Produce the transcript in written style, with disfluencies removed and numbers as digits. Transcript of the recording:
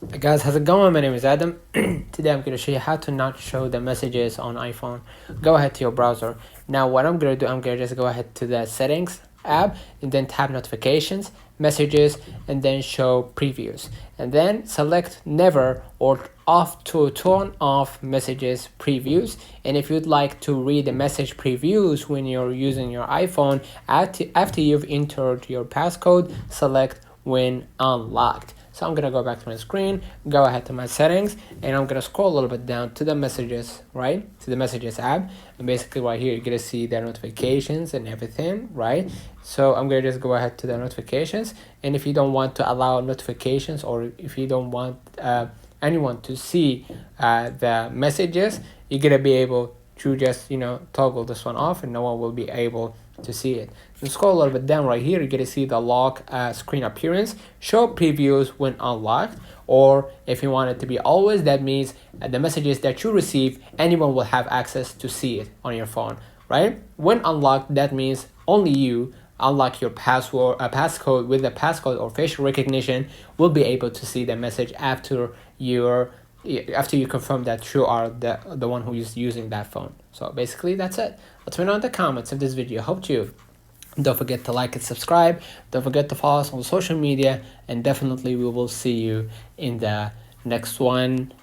Hey guys, how's it going? My name is Adam. Today I'm going to show you how to not show the messages on iPhone. Go ahead to your browser. Now what I'm going to do, I'm going to just go ahead to the settings app and then tap notifications, messages, and then show previews. And then select never or off to turn off messages previews. And if you'd like to read the message previews when you're using your iPhone, after you've entered your passcode, select when unlocked. So I'm gonna go back to my screen, go ahead to my settings, and I'm gonna scroll a little bit down to the messages, right? To the messages app. And basically right here, you're gonna see the notifications and everything, right? So I'm gonna just go ahead to the notifications. And if you don't want to allow notifications, or if you don't want anyone to see the messages, you're gonna be able to just toggle this one off and no one will be able to see it. And scroll a little bit down right here, you're gonna see the lock screen appearance, show previews when unlocked, or if you want it to be always, that means the messages that you receive, anyone will have access to see it on your phone, right? When unlocked, that means only you unlock your passcode with the passcode or facial recognition will be able to see the message after you confirm that you are the one who is using that phone. So basically that's it. Let me know in the comments if this video helped you. Don't forget to like and subscribe. Don't forget to follow us on social media, and definitely we will see you in the next one.